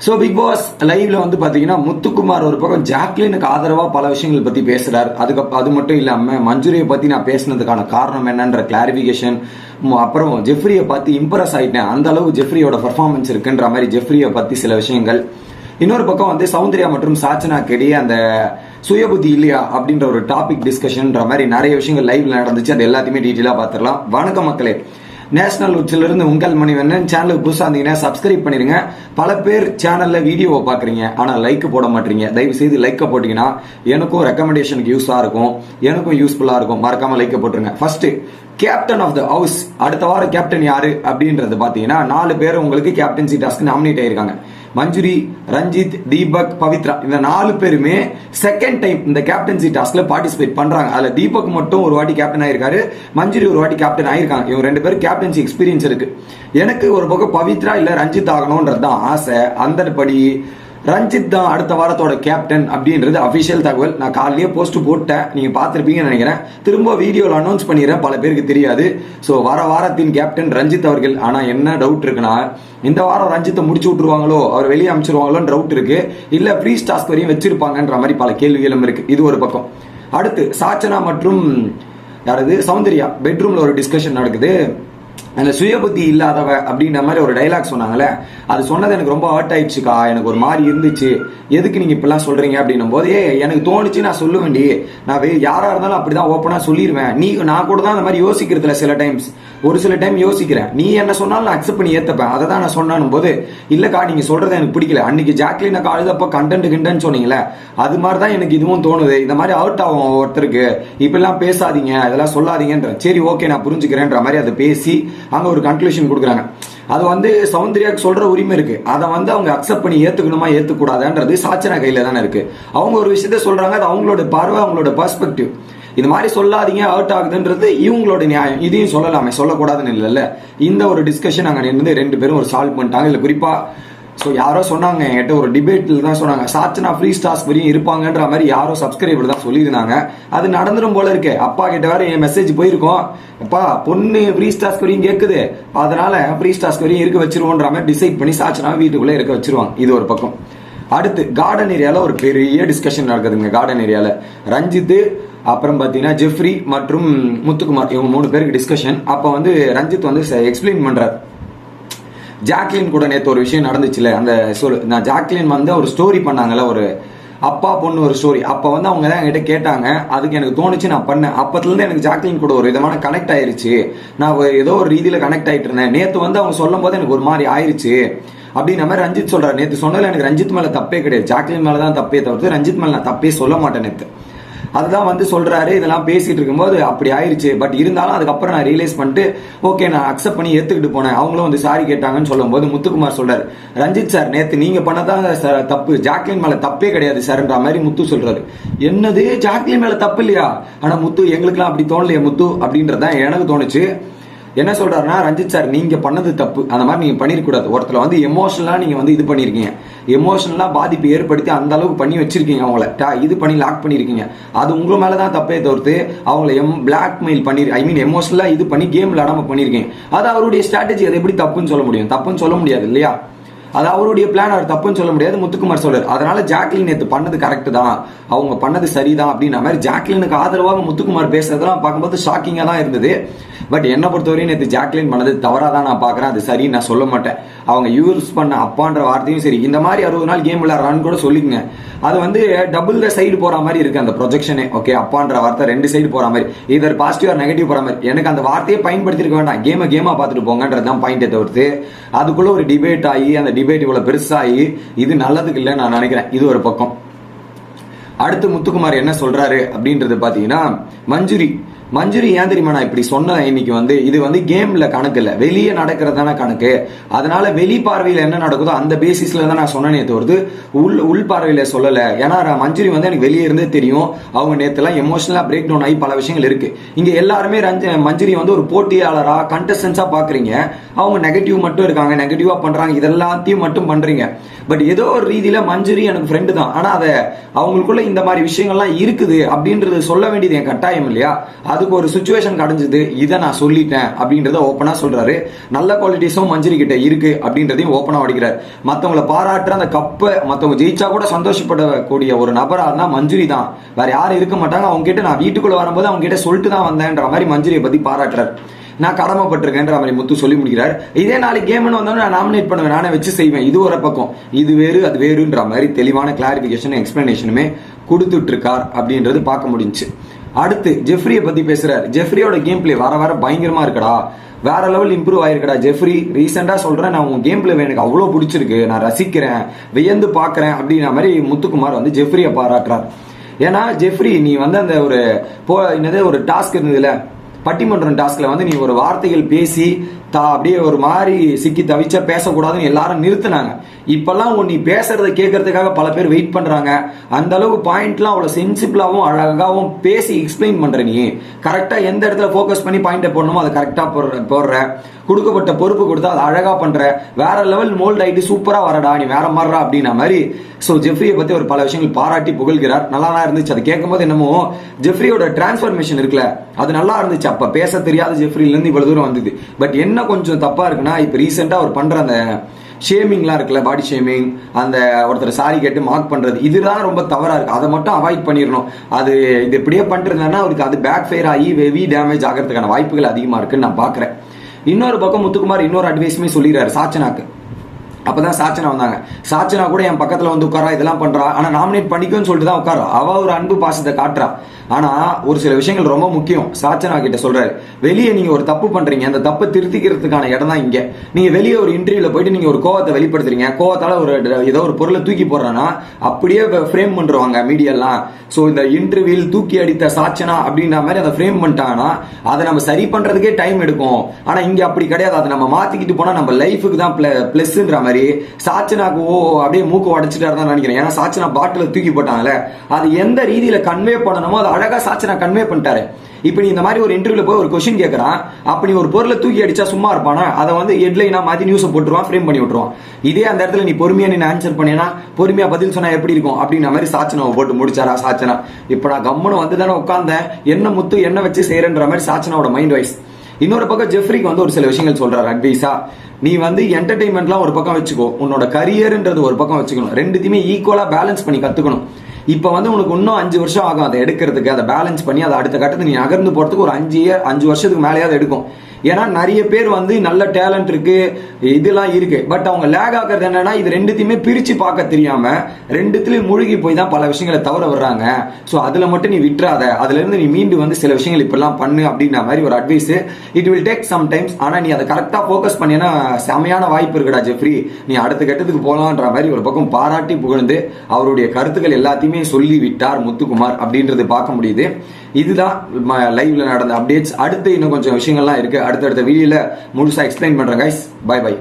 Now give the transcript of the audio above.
So big pass லைவ்ல வந்து பாத்தீங்கன்னா முத்துக்குமார் ஒரு பக்கம் ஜாக்லினுக்கு ஆதரவா பல விஷயங்கள் பத்தி பேசுறாரு. அது மட்டும் இல்லாம மஞ்சுரியை பத்தி நான் பேசினதுக்கான காரணம் என்னன்ற கிளாரிபிகேஷன், அப்புறம் ஜெஃப்ரியை பத்தி இம்ப்ரெஸ் ஆயிட்டேன், அந்த அளவு ஜெஃப்ரியோட பெர்ஃபார்மன்ஸ் இருக்குன்ற மாதிரி ஜெஃப்ரியை பத்தி சில விஷயங்கள். இன்னொரு பக்கம் வந்து சௌந்தர்யா மற்றும் சாச்சனாக்கு இடையே அந்த சுயபுத்தி இல்லையா அப்படின்ற ஒரு டாபிக் டிஸ்கஷன்ன்ற மாதிரி நிறைய விஷயங்கள் லைவ்ல நடந்துச்சு. அது எல்லாத்தையுமே டீட்டெயிலா பார்த்துடலாம். வணக்கம் மக்களே, நேஷனல் உச்சில இருந்து உங்கள் மணிவண்ணன். சேனலுக்கு புதுசா இருந்தீங்கன்னா சப்ஸ்கிரைப் பண்ணிருங்க. பல பேர் சேனல்ல வீடியோவை பாக்குறீங்க, ஆனா லைக் போட மாட்டீங்க. தயவு செய்து லைக்க போட்டீங்கன்னா எனக்கும் ரெக்கமெண்டேஷனுக்கு யூஸா இருக்கும், எனக்கும் யூஸ்ஃபுல்லா இருக்கும். மறக்காம லைக்க போட்டுருங்க. First, captain of the house, அடுத்த வாரம் கேப்டன் யாரு அப்படின்றது பாத்தீங்கன்னா 4 பேர் உங்களுக்கு கேப்டன்சி டாஸ்க் நாமினேட் ஆயிருக்காங்க. மஞ்சுரி, ரஞ்சித், தீபக், பவித்ரா, இந்த 4 பேருமே செகண்ட் டைம் இந்த கேப்டன்சி டாஸ்க்ல பார்ட்டிசிபேட் பண்றாங்க. அதுல தீபக் மட்டும் ஒரு வாட்டி கேப்டன் ஆயிருக்காரு, மஞ்சுரி ஒரு வாட்டி கேப்டன் ஆயிருக்காங்க. இவங்க 2 பேரும் கேப்டன்சி எக்ஸ்பீரியன்ஸ் இருக்கு. எனக்கு ஒரு பக்கம் பவித்ரா இல்ல ரஞ்சித் ஆகணும்ன்றது தான் ஆசை. அந்தபடி ரஞ்சித் தான் அடுத்த வாரத்தோட கேப்டன் அப்படின்றது அபிஷியல் தகவல். நான் காலையிலேயே போஸ்ட் போட்டேன், நீங்க பார்த்திருப்பீங்கன்னு நினைக்கிறேன். திரும்ப வீடியோல அனௌன்ஸ் பண்ணிடுறேன், பல பேருக்கு தெரியாது. ஸோ வாரத்தின் கேப்டன் ரஞ்சித் அவர்கள். ஆனா என்ன டவுட் இருக்குன்னா, இந்த வாரம் ரஞ்சித்தை முடிச்சு விட்டுருவாங்களோ, அவர் வெளியே அமைச்சிருவாங்களோன்னு டவுட் இருக்கு. இல்ல ப்ரீ டாஸ்க் வரையும் வச்சிருப்பாங்கன்ற மாதிரி பல கேள்விகளும் இருக்கு. இது ஒரு பக்கம். அடுத்து சாச்சனா மற்றும் யாராவது சௌந்தர்யா பெட்ரூம்ல ஒரு டிஸ்கஷன் நடக்குது. அந்த சுயபுத்தி இல்லாதவ அப்படின்ற மாதிரி ஒரு டைலாக் சொன்னாங்கல்ல, அது சொன்னது எனக்கு ரொம்ப ஹர்ட் ஆயிடுச்சுக்கா. எனக்கு ஒரு மாதிரி இருந்துச்சு. எதுக்கு நீங்க இப்பெல்லாம் சொல்றீங்க அப்படின்னும் போது, எனக்கு தோணுச்சு, நான் சொல்ல வேண்டி, நான் யாரா இருந்தாலும் அப்படிதான் ஓப்பனா சொல்லிடுவேன். நான் கூட தான் அந்த மாதிரி யோசிக்கிறதுல சில டைம்ஸ், ஒரு சில டைம் யோசிக்கிறேன். நீ என்ன சொன்னாலும் நான் அக்செப்ட் பண்ணி ஏத்தப்பேன். அதை தான் நான் சொன்னாலும் போது, இல்லக்கா நீங்க சொல்றது எனக்கு பிடிக்கல. அன்னைக்கு ஜாக்லின் அழுதப்ப கண்டென்ட் சொன்னீங்களே, அது மாதிரி தான் எனக்கு இதுவும் தோணுது. இந்த மாதிரி அவுட் ஆகும் ஒருத்தருக்கு, இப்பெல்லாம் பேசாதீங்க, இதெல்லாம் சொல்லாதீங்கன்ற. சரி ஓகே நான் புரிஞ்சுக்கிறேன்ற மாதிரி அதை பேசி அங்க ஒரு கன்க்ளூஷன் கொடுக்குறாங்க. அது வந்து சௌந்தர்யாக்கு சொல்ற உரிமை இருக்கு. அதை வந்து அவங்க அக்செப்ட் பண்ணி ஏத்துக்கணுமா ஏத்துக்கூடாதுன்றது சாச்சனா கையில தானே இருக்கு. அவங்க ஒரு விஷயத்த சொல்றாங்க, அது அவங்களோட பார்வை, அவங்களோட பெர்ஸ்பெக்டிவ். இது மாதிரி சொல்லாதீங்க, அவுட் ஆகுதுன்றது இவங்களோட நியாயம். இதையும் சொல்லலாமே, சொல்லக்கூடாதுன்னு இல்லைல்ல. இந்த ஒரு டிஸ்கஷன் அங்க நின்று 2 பேரும் ஒரு சால்வ் பண்ணிட்டாங்க. இல்ல குறிப்பா யாரோ சொன்னாங்க என்கிட்ட, ஒரு டிபேட்ல தான் சொன்னாங்க, சாச்சனா ஃப்ரீ டாஸ்க் வரையும் இருப்பாங்கன்ற மாதிரி யாரோ சப்ஸ்கிரைபர் தான் சொல்லியிருந்தாங்க. அது நடந்துடும் போல இருக்கு. அப்பா கிட்ட வேற என் மெசேஜ் போயிருக்கோம், அப்பா பொண்ணு ஃப்ரீ டாஸ்க் வரையும் கேட்குது, அதனால ஃப்ரீ டாஸ்க் வரையும் இருக்க வச்சிருவோன்ற மாதிரி டிசைட் பண்ணி சாச்சனா வீட்டுக்குள்ள இருக்க வச்சிருவாங்க. இது ஒரு பக்கம். அடுத்து கார்டன் ஏரியால ஒரு பெரிய டிஸ்கஷன் நடக்குதுங்க. கார்டன் ஏரியால ரஞ்சித், அப்புறம் பாத்தீங்கன்னா ஜெஃப்ரி மற்றும் முத்துக்குமார், இவங்க 3 பேருக்கு டிஸ்கஷன். அப்ப வந்து ரஞ்சித் வந்து எக்ஸ்பிளைன் பண்றாரு, ஜாக்லின் கூட நேற்று ஒரு விஷயம் நடந்துச்சுல, அந்த நான் ஜாக்லின் வந்து ஒரு ஸ்டோரி பண்ணாங்கல்ல, ஒரு அப்பா பொண்ணு ஒரு ஸ்டோரி. அப்ப வந்து அவங்க தான் என்கிட்ட கேட்டாங்க, அதுக்கு எனக்கு தோணுச்சு, நான் பண்ணேன். அப்பத்துல இருந்து எனக்கு ஜாக்லின் கூட ஒரு விதமான கனெக்ட் ஆயிருச்சு. நான் ஏதோ ஒரு ரீதியில கனெக்ட் ஆயிட்டு இருந்தேன். நேற்று வந்து அவங்க சொல்லும் போது எனக்கு ஒரு மாதிரி ஆயிருச்சு அப்படின்ற மாதிரி ரஞ்சித் சொல்றாரு. நேற்று சொன்னதுல எனக்கு ரஞ்சித் மேல தப்பே கிடையாது, ஜாக்லின் மேலதான் தப்பே தவிர்த்து ரஞ்சித் மேல நான் தப்பே சொல்ல மாட்டேன் நேற்று. அதுதான் வந்து சொல்றாரு. இதெல்லாம் பேசிட்டு இருக்கும்போது அப்படி ஆயிருச்சு. பட் இருந்தாலும் அதுக்கப்புறம் நான் ரியலைஸ் பண்ணிட்டு ஓகே நான் அக்செப்ட் பண்ணி ஏத்துக்கிட்டு போனேன். அவங்களும் வந்து சாரி கேட்டாங்கன்னு சொல்லும் போது முத்துக்குமார் சொல்றாரு, ரஞ்சித் சார் நேத்து நீங்க பண்ணதான் தப்பு, ஜாக்லின் மேல தப்பே கிடையாது சார்ன்ற மாதிரி முத்து சொல்றாரு. என்னது ஜாக்லின் மேல தப்பு இல்லையா? ஆனா முத்து எங்களுக்குலாம் அப்படி தோணலையே முத்து அப்படின்றதான் எனக்கு தோணுச்சு. என்ன சொல்றாருன்னா, ரஞ்சித் சார் நீங்க பண்ணது தப்பு, அந்த மாதிரி நீங்க பண்ணிருக்கூடாது. ஒருத்தர் வந்து எமோஷனலா நீங்க வந்து இது பண்ணிருக்கீங்க, எமோஷனலா பாதிப்பு ஏற்படுத்தி அந்த அளவுக்கு பண்ணி வச்சிருக்கீங்க, அவங்கள இது பண்ணி லாக் பண்ணிருக்கீங்க. அது உங்க மேலதான் தப்பே தவிர்த்து அவங்களை பிளாக்மெயில் பண்ணி, ஐ மீன் எமோஷனலா இது பண்ணி கேம் விளையாடாம பண்ணிருக்கீங்க. அது அவருடைய ஸ்ட்ராட்டஜி. அது எப்படி தப்புன்னு சொல்ல முடியும்? தப்புன்னு சொல்ல முடியாது இல்லையா? அது அவருடைய பிளான், அவர் தப்புன்னு சொல்ல முடியாது. முத்துக்குமார் சொல்றாரு, அதனால ஜாக்லின் நேற்று பண்ணது கரெக்ட் தான், அவங்க பண்ணது சரிதான் அப்படின்ற மாதிரி ஜாக்லினுக்கு ஆதரவாக முத்துக்குமார் பேசுறதெல்லாம் பார்க்கும்போது ஷாக்கிங்கா தான் இருந்தது. பட் என்ன பொறுத்தவரையும் நேற்று ஜாக்லின் பண்ணது தவறாதான் நான் பாக்குறேன். அது சரி நான் சொல்ல மாட்டேன். அவங்க யூஸ் பண்ண அப்பான்ற வார்த்தையும் சரி, இந்த மாதிரி 60 நாள் கேம் விளையாடுறான்னு கூட சொல்லிக்கங்க. அது வந்து டபுள் த சைடு போற மாதிரி இருக்கு அந்த ப்ரொஜெக்ஷனே. ஓகே, அப்பான்ற வார்த்தை 2 சைடு போற மாதிரி, இதர் பாசிட்டிவ் ஆர் நெகட்டிவ் போற மாதிரி. எனக்கு அந்த வார்த்தையை பயன்படுத்தி இருக்க வேண்டாம், கேமா பார்த்துட்டு போங்கன்றதுதான் பாயிண்டே தவிர்த்து அதுக்குள்ள ஒரு டிபேட் ஆகி அந்த டிபேட் இவ்வளவு பெருசாகி இது நல்லதுக்கு இல்லைன்னு நான் நினைக்கிறேன். இது ஒரு பக்கம். அடுத்து முத்துக்குமார் என்ன சொல்றாரு அப்படின்றது பாத்தீங்கன்னா, மஞ்சுரி ஏன் தெரியுமா நான் இப்படி சொன்னேன் இன்னைக்கு வந்து, இது வந்து கேம்ல கணக்கு இல்ல, வெளியே நடக்கிறதான கணக்கு. அதனால வெளி பார்வையில என்ன நடக்குதோ அந்த பேசிஸ்ல தான் நான் சொன்னேனே தவிர்த்து உள் பார்வையில சொல்லல. ஏன்னா மஞ்சுரி வந்து எனக்கு வெளியே இருந்தே தெரியும், அவங்க நேற்றுலாம் எமோஷனலா பிரேக் டவுன் ஆகி பல விஷயங்கள் இருக்கு. இங்க எல்லாருமே மஞ்சுரி வந்து ஒரு போட்டியாளரா கண்டஸ்டன்ஸா பாக்குறீங்க, அவங்க நெகட்டிவ் மட்டும் இருக்காங்க, நெகட்டிவா பண்றாங்க, இதெல்லாத்தையும் மட்டும் பண்றீங்க. பட் ஏதோ ஒரு ரீதியில மஞ்சுரி எனக்கு ஃப்ரெண்டு தான், ஆனா அதை அவங்களுக்குள்ள இந்த மாதிரி விஷயங்கள்லாம் இருக்குது அப்படின்றது சொல்ல வேண்டியது என் கட்டாயம் இல்லையா? அதுக்கு ஒரு சுச்சுவேஷன் கிடைஞ்சது, இதை நான் சொல்லிட்டேன் அப்படின்றத ஓப்பனா சொல்றாரு. நல்ல குவாலிட்டிஸும் மஞ்சுரி கிட்ட இருக்கு அப்படின்றதையும் ஓப்பனா அடிக்கிறார். மற்றவங்களை பாராட்டுற அந்த கப்பை மற்றவங்க ஜெயிச்சா கூட சந்தோஷப்படக்கூடிய ஒரு நபரா இருந்தா மஞ்சுரி தான், வேற யாரும் இருக்க மாட்டாங்க. அவங்க கிட்ட நான் வீட்டுக்குள்ள வரும்போது அவங்க கிட்ட சொல்லிட்டு தான் வந்தேன்ற மாதிரி மஞ்சுரியை பத்தி பாராட்டுறாரு. நான் கடமைப்பட்டிருக்கேன்ற மாதிரி முத்து சொல்லி முடிக்கிறார். இதே நாளைக்கு கேம்னு வந்தோம்னா நான் நாமினேட் பண்ணுவேன், நானே வச்சு செய்வேன், இது ஒரு பக்கம், இது வேறு அது வேறுன்ற மாதிரி தெளிவான கிளாரிபிகேஷன் எக்ஸ்பிளனேஷனுமே கொடுத்துட்டு இருக்கார் அப்படின்றது பார்க்க முடிஞ்சு. அடுத்து ஜெஃப்ரியை பத்தி பேசுறாரு. ஜெஃப்ரியோட கேம் பிளே வர வர பயங்கரமா இருக்கடா, வேற லெவல் இம்ப்ரூவ் ஆயிருக்கடா ஜெஃப்ரி. ரீசெண்டா சொல்றேன், நான் உன் கேம் பிளே எனக்கு அவ்வளவு பிடிச்சிருக்கு, நான் ரசிக்கிறேன், வியந்து பாக்குறேன் அப்படின்ற மாதிரி முத்துக்குமார் வந்து ஜெஃப்ரியை பாராட்டுறார். ஏன்னா ஜெஃப்ரி நீ வந்து அந்த ஒரு டாஸ்க் இருந்ததுல, பட்டிமன்றம் டாஸ்க்ல வந்து நீ ஒரு வார்த்தைகள் பேசி அப்படியே ஒரு மாதிரி சிக்கி தவிச்சா பேசக்கூடாதுன்னு எல்லாரும் நிறுத்தினாங்க. இப்பெல்லாம் நீ பேசுறத கேட்கறதுக்காக பல பேர் வெயிட் பண்றாங்க. அந்த அளவு பாயிண்ட்லாம் அவ்வளவு சென்சிபிளாவும் அழகாவும் பேசி எக்ஸ்பிளைன் பண்ற. நீ கரெக்டா எந்த இடத்துல போக்கஸ் பண்ணி பாயிண்ட் போடணுமோ அதை கரெக்டா போடுற, கொடுக்கப்பட்ட பொறுப்பு கொடுத்தா அதை அழகா பண்ற, வேற லெவல் மோல்ட் ஆயிட்டு சூப்பரா வரடா, நீ வேற மாதிரிடா அப்படின்னா மாதிரி. ஸோ ஜெஃப்ரியை பத்தி ஒரு பல விஷயங்கள் பாராட்டி புகழ்கிறார். நல்லா தான் இருந்துச்சு. அதை கேட்கும் போது என்னமோ ஜெஃப்ரியோட டிரான்ஸ்பர்மேஷன் இருக்குல்ல, அது நல்லா இருந்துச்சு. அப்ப பேச தெரியாத ஜெஃப்ரில இருந்து இவ்வளவு தூரம் வந்தது. பட் என்ன கொஞ்சம் தப்பா இருக்குன்னா, இப்ப ரீசெண்டா அவர் பண்ற அந்த ஷேமிங்லாம் இருக்குல்ல, பாடி ஷேமிங், அந்த ஒருத்தர் சாரி கேட்டு மார்க் பண்றது, இதுதான் ரொம்ப தவறா இருக்கு. அதை மட்டும் அவாய்ட் பண்ணிடணும். அது இது இப்படியே பண்ணிட்டு இருந்தாங்கன்னா அவருக்கு அது பேக் ஃபயர் ஆகி ஹெவி டேமேஜ் ஆகிறதுக்கான வாய்ப்புகள் அதிகமா இருக்குன்னு நான் பாக்குறேன். இன்னொரு பக்கம் முத்துக்குமார் இன்னொரு அட்வைஸுமே சொல்லிடுறாரு சாச்சனாக்கு. அப்பதான் சாச்சனா வந்தாங்க. சாச்சனா கூட என் பக்கத்துல வந்து உட்காரா, இதெல்லாம் பண்றா, ஆனா நாமினேட் பண்ணிக்குன்னு சொல்லிட்டு தான் உட்காரா. அவ ஒரு அன்பு பாசத்தை காட்டுறா. ஆனா ஒரு சில விஷயங்கள் ரொம்ப முக்கியம். சாச்சனா கிட்ட சொல்றாரு, வெளியே நீங்க ஒரு தப்பு பண்றீங்க, அந்த தப்பை திருத்திக்கிறதுக்கான இடம் தான் இங்க. நீங்க வெளியே ஒரு இன்டர்வியூல போயிட்டு நீங்க ஒரு கோவத்தை வெளிப்படுத்துறீங்க, கோவத்தால ஒரு ஏதோ ஒரு பொருளை தூக்கி போடுறான்னா அப்படியே ஃப்ரேம் பண்றாங்க மீடியெல்லாம். சோ இந்த இன்டர்வியூல தூக்கி அடித்த சாச்சனா அப்படின்ற மாதிரி அதை ஃப்ரேம் பண்ணிட்டாங்கன்னா அதை நம்ம சரி பண்றதுக்கே டைம் எடுக்கும். ஆனா இங்க அப்படி கிடையாது. அதை நம்ம மாத்திக்கிட்டு போனா நம்ம லைஃபுக்கு தான் பிளஸ்ன்ற மாதிரி சாச்சனாக்கு அப்படியே மூக்கு உடைச்சிட்டாரு தான் நினைக்கிறேன். ஏன்னா சாச்சனா பாட்டில தூக்கி போட்டாங்கல்ல, அது எந்த ரீதியில கன்வே பண்ணணுமோ அதை அழகா சாச்சனா கன்வே பண்ணிட்டாரு. இப்ப நீ இந்த மாதிரி ஒரு இன்டர்வியூல போய் ஒரு கொஸ்டின் கேட்கறான், அப்படி ஒரு பொருளை தூக்கி அடிச்சா சும்மா இருப்பானா? அதை வந்து ஹெட்லைனா மாத்தி நியூஸ் போட்டுருவான், ஃப்ரேம் பண்ணி விட்டுருவான். இதே அந்த இடத்துல நீ பொறுமையா நீ ஆன்சர் பண்ணினா, பொறுமையா பதில் சொன்னா எப்படி இருக்கும் அப்படின்ற மாதிரி சாச்சனாவை போட்டு முடிச்சாரா சாச்சனா. இப்ப நான் கம்முன்னு வந்து தானே உட்கார்ந்தேன், என்ன முத்து என்ன வச்சு செய்யறன்ற மாதிரி சாச்சனாவோட மைண்ட் வைஸ். இன்னொரு பக்கம் ஜெஃப்ரிக்கு வந்து ஒரு சில விஷயங்கள் சொல்றாரு அட்வைஸா. நீ வந்து என்டர்டைன்மெண்ட்லாம் ஒரு பக்கம் வச்சுக்கோ, உன்னோட கரியர்ன்றது ஒரு பக்கம் வச்சுக்கணும். ரெண்டுத்தையுமே ஈக்குவலா பேலன்ஸ் பண்ணி கத்துக்கணும். இப்ப வந்து உனக்கு இன்னும் 5 வருஷம் ஆகும் அதை எடுக்கிறதுக்கு, அதை பேலன்ஸ் பண்ணி அதை அடுத்த கட்டத்தை நீ நகர்ந்து போறதுக்கு ஒரு 5 வருஷத்துக்கு மேலேயாவது எடுக்கும். ஏன்னா நிறைய பேர் வந்து நல்ல டேலண்ட் இருக்கு, இதெல்லாம் இருக்கு, பட் அவங்க லேக் ஆகிறது என்னன்னா இது ரெண்டுத்தையுமே பிரிச்சு பார்க்க தெரியாம ரெண்டுத்திலயும் மூழ்கி போய் தான் பல விஷயங்களை தவற வர்றாங்க. ஸோ அதுல மட்டும் நீ விட்டுறாத, அதுல இருந்து நீ மீண்டு வந்து சில விஷயங்கள் இப்பெல்லாம் பண்ணு அப்படின்ற மாதிரி ஒரு advice. It will take some times, ஆனா நீ அதை கரெக்டா போக்கஸ் பண்ணினா செமையான வாய்ப்பு இருக்குடா ஜெஃப்ரி, நீ அடுத்த கட்டத்துக்கு போலான்ற மாதிரி ஒரு பக்கம் பாராட்டி புகழ்ந்து அவருடைய கருத்துக்கள் எல்லாத்தையுமே சொல்லி விட்டார் முத்துக்குமார் அப்படின்றது பார்க்க முடியுது. இதுதான் லைவ்ல நடந்த அப்டேட்ஸ். அடுத்து இன்னும் கொஞ்சம் விஷயங்கள்லாம் இருக்கு, அடுத்தடுத்த வீடியோல முழுசா எக்ஸ்பிளைன் பண்றேன் கைஸ். By by.